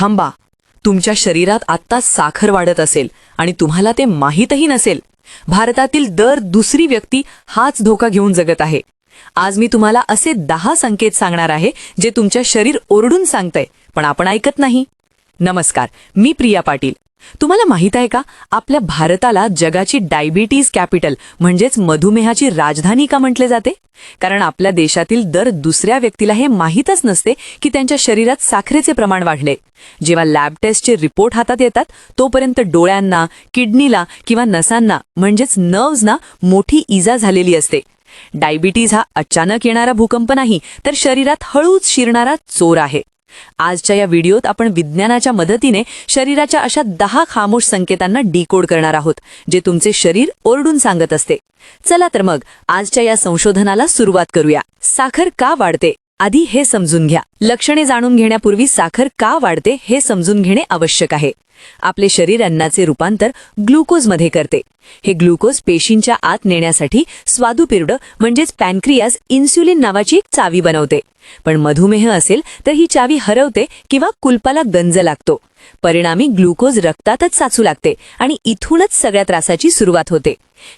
थांबा, तुमच्या शरीरात आत्ता साखर वाढत असेल आणि तुम्हाला ते माहीतही नसेल. भारतातील दर दुसरी व्यक्ती हाच धोका घेऊन जगत आहे. आज मी तुम्हाला असे 10 संकेत सांगणार आहे जे तुमच्या शरीर ओरडून सांगतंय, पण आपण ऐकत नाही. नमस्कार, मी प्रिया पाटील. तुम्हाला माहित आहे का, आपल्या भारताला जगाची डायबिटीज कॅपिटल म्हणजेच मधुमेहाची राजधानी का म्हटले जाते? कारण आपल्या देशातील दर दुसऱ्या व्यक्तीला हे माहीतच नसते की त्यांच्या शरीरात साखरेचे प्रमाण वाढले. जेव्हा लॅब टेस्टचे रिपोर्ट हातात येतात तोपर्यंत डोळ्यांना, किडनीला किंवा नसांना म्हणजेच नर्व्हजना मोठी इजा झालेली असते. डायबिटीज हा अचानक येणारा भूकंप नाही, तर शरीरात हळूच शिरणारा चोर आहे. आजच्या या व्हिडिओत आपण विज्ञानाच्या मदतीने शरीराच्या अशा 10 खामोश संकेतांना डिकोड करणार आहोत, जे तुमचे शरीर ओरडून सांगत असते. चला तर मग आजच्या या संशोधनाला सुरुवात करूया. साखर का वाढते? आधी हे समजून घ्या. लक्षणे जाणून घेण्यापूर्वी साखर का वाढते हे समजून घेणे आवश्यक आहे. आपले शरीर अन्नाचे रूपांतर ग्लुकोजमध्ये करते. हे ग्लुकोज पेशींच्या आत नेण्यासाठी स्वादुपिंड म्हणजेच पॅनक्रियास इन्सुलिन नावाची एक चावी बनवते. पण मधुमेह असेल तर ही चावी हरवते किंवा कुलपाला गंज लागतो. परिणामी ग्लुकोज रक्तातच साचू लागते आणि इथूनच सगळ्या त्रासाची सुरुवात होते.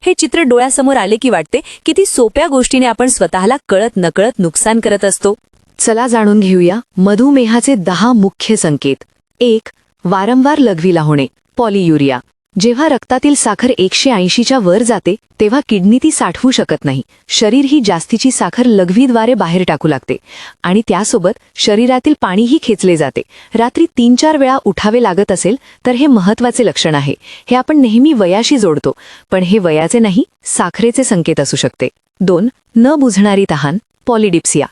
हे चित्र डोळ्यासमोर आले की वाटते किती सोप्या गोष्टीने आपण स्वतःला कळत नकळत नुकसान करत असतो. चला जाणून घेऊया मधुमेहाचे 10 मुख्य संकेत. 1. वारंवार लघवीला होणे, पॉलियुरिया. जेव्हा रक्तातील साखर 180च्या वर जाते तेव्हा किडनी ती साठवू शकत नाही. शरीर ही जास्तीची साखर लघवीद्वारे बाहेर टाकू लागते आणि त्यासोबत शरीरातील पाणीही खेचले जाते. रात्री 3-4 वेळा उठावे लागत असेल तर हे महत्त्वाचे लक्षण आहे. हे आपण नेहमी वयाशी जोडतो, पण हे वयाचे नाही, साखरेचे संकेत असू शकते. 2. न बुझणारी तहान, पॉलिडिप्सिया.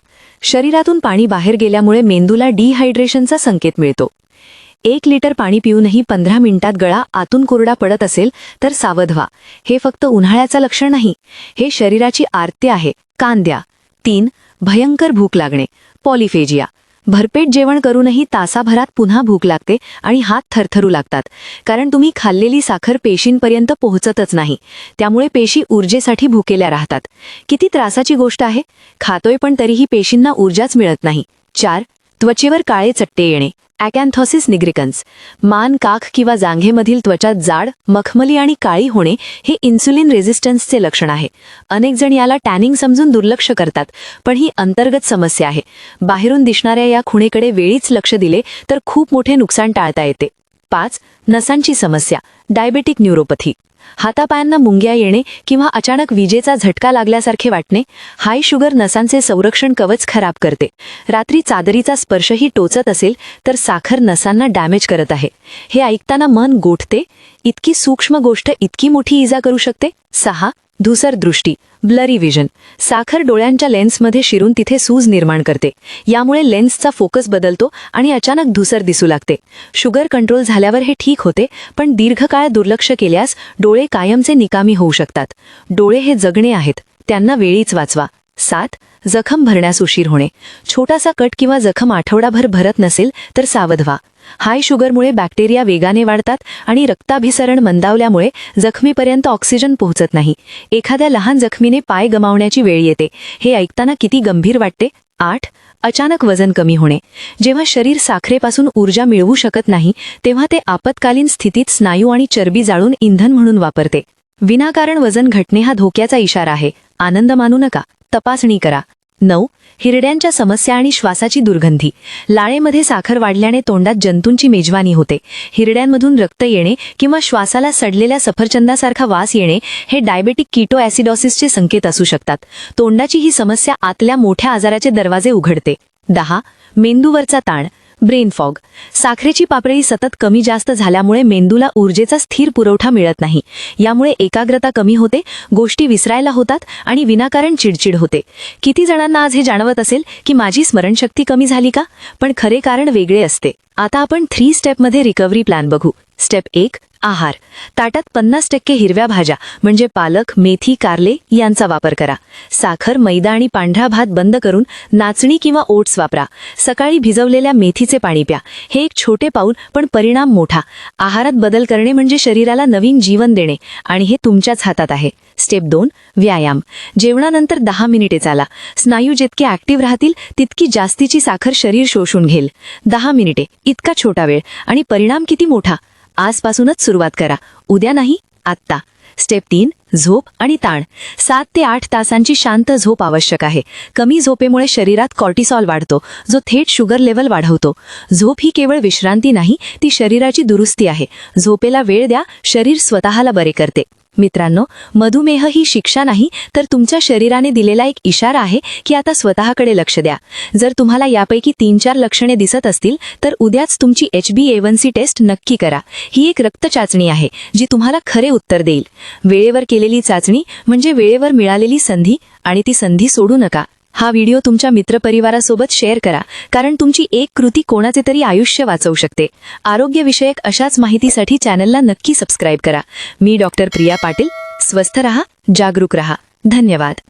शरीरातून पाणी बाहेर गेल्यामुळे मेंदूला डिहायड्रेशनचा संकेत मिळतो. 1 लिटर पाणी पिऊनही 15 मिनिटात गळा आतून कोरडा पडत असेल तर सावध व्हा. हे फक्त उन्हाळ्याचं लक्षण नाही, हे शरीराची आर्ते आहे. कान द्या. 3. भयंकर भूक लागणे, पॉलिफेजिया. भरपेट जेवण करूनही तासाभरात पुन्हा भूक लागते आणि हात थरथरू लागतात, कारण तुम्ही खाल्लेली साखर पेशींपर्यंत पोहोचतच नाही. त्यामुळे पेशी ऊर्जेसाठी भुकेल्या राहतात. किती त्रासाची गोष्ट आहे. खातोय पण तरीही पेशींना ऊर्जाच मिळत नाही. 4. त्वचेवर काळे चट्टे येणे, ॲकॅन्थोसिस निग्रिकन्स. मान, काख किंवा जांघेमधील त्वचा जाड, मखमली आणि काळी होणे हे इन्सुलिन रेझिस्टन्सचे लक्षण आहे. अनेक जण याला टॅनिंग समजून दुर्लक्ष करतात, पण ही अंतर्गत समस्या आहे. बाहेरून दिसणाऱ्या या खुणेकडे वेळीच लक्ष दिले तर खूप मोठे नुकसान टाळता येते. 5. नसांची समस्या, डायबेटिक न्यूरोपॅथी. हातापायांना मुंग्या येणे किंवा अचानक विजेचा झटका लागल्यासारखे वाटणे. हाय शुगर नसांचे संरक्षण कवच खराब करते. रात्री चादरीचा स्पर्शही टोचत असेल तर साखर नसांना डॅमेज करत आहे. हे ऐकताना मन गोठते. इतकी सूक्ष्म गोष्ट इतकी मोठी इजा करू शकते. 6. धूसर दृष्टी, ब्लरी विजन. साखर डोळ्यांच्या लेन्समध्ये शिरून तिथे सूज निर्माण करते. यामुळे लेन्सचा फोकस बदलतो आणि अचानक धूसर दिसू लागते. शुगर कंट्रोल झाल्यावर हे ठीक होते, पण दीर्घकाळ दुर्लक्ष केल्यास डोळे कायमचे निकामी होऊ शकतात. डोळे हे जगणे आहेत, त्यांना वेळीच वाचवा. 7. जखम भरण्यास उशीर होणे. छोटासा कट किंवा जखम आठवडाभर भरत नसेल तर सावध व्हा. हाय शुगरमुळे बॅक्टेरिया वेगाने वाढतात आणि रक्ताभिसरण मंदावल्यामुळे जखमीपर्यंत ऑक्सिजन पोहोचत नाही. एखाद्या लहान जखमीने पाय गमावण्याची वेळ येते. हे ऐकताना किती गंभीर वाटते. 8. अचानक वजन कमी होणे. जेव्हा शरीर साखरेपासून ऊर्जा मिळवू शकत नाही तेव्हा ते आपत्कालीन स्थितीत स्नायू आणि चरबी जाळून इंधन म्हणून वापरते. विनाकारण वजन घटणे हा धोक्याचा इशारा आहे. आनंद मानू नका, तपासणी करा. 9. हिरड्यांच्या समस्या आणि श्वासाची दुर्गंधी. लाळेमध्ये साखर वाढल्याने तोंडात जंतूंची मेजवानी होते. हिरड्यांमधून रक्त येणे किंवा श्वासाला सडलेल्या सफरचंदासारखा वास येणे हे डायबेटिक कीटोॲसिडोसिसचे संकेत असू शकतात. तोंडाची ही समस्या आतल्या मोठ्या आजाराचे दरवाजे उघडते. 10. मेंदूवरचा ताण, ब्रेन फॉग. साखरेची पातळी सतत कमी जास्त झाल्यामुळे मेंदूला ऊर्जेचा स्थिर पुरवठा मिळत नाही. यामुळे एकाग्रता कमी होते, गोष्टी विसरायला होतात आणि विनाकारण चिडचिड होते. किती जणांना आज हे जाणवत असेल की माझी स्मरणशक्ती कमी झाली का? पण खरे कारण वेगळे असते. आता आपण 3 स्टेपमध्ये रिकव्हरी प्लॅन बघू. स्टेप 1. आहार. ताटात 50% हिरव्या भाज्या म्हणजे पालक, मेथी, कारले यांचा वापर करा. साखर, मैदा आणि पांढरा भात बंद करून नाचणी किंवा ओट्स वापरा. सकाळी भिजवलेल्या मेथीचे पाणी प्या. हे एक छोटे पाऊल पण परिणाम मोठा. आहारात बदल करणे म्हणजे शरीराला नवीन जीवन देणे आणि हे तुमच्याच हातात आहे. स्टेप 2. व्यायाम. जेवणानंतर 10 मिनिटे चाला. स्नायू जितके ऍक्टिव्ह राहतील तितकी जास्तीची साखर शरीर शोषून घेईल. 10 मिनिटे इतका छोटा वेळ आणि परिणाम किती मोठा. आजपासूनच सुरुवात करा. उद्या नाही, आत्ता. स्टेप 3. झोप आणि ताण. 7 ते 8 तासांची शांत झोप आवश्यक आहे. कमी झोपेमुळे शरीरात कॉर्टिसॉल वाढतो, जो थेट शुगर लेवल वाढवतो. झोप ही केवळ विश्रांती नाही, ती शरीराची दुरुस्ती आहे. झोपेला वेळ द्या, शरीर स्वतःला बरे करते. मित्रांनो, मधुमेह ही शिक्षा नाही, तर तुमच्या शरीराने दिलेला एक इशारा आहे की आता स्वतःकडे लक्ष द्या. जर तुम्हाला यापैकी 3-4 लक्षणे दिसत असतील तर उद्याच तुमची HbA1c टेस्ट नक्की करा. ही एक रक्त चाचणी आहे जी तुम्हाला खरे उत्तर देईल. वेळेवर केलेली चाचणी म्हणजे वेळेवर मिळालेली संधी, आणि ती संधी सोडू नका. हा व्हिडिओ तुमच्या मित्रपरिवारासोबत शेअर करा, कारण तुमची एक कृती कोणाचे तरी आयुष्य वाचवू शकते. आरोग्यविषयक अशाच माहितीसाठी चॅनलला नक्की सबस्क्राईब करा. मी डॉक्टर प्रिया पाटील. स्वस्थ रहा, जागरूक रहा. धन्यवाद.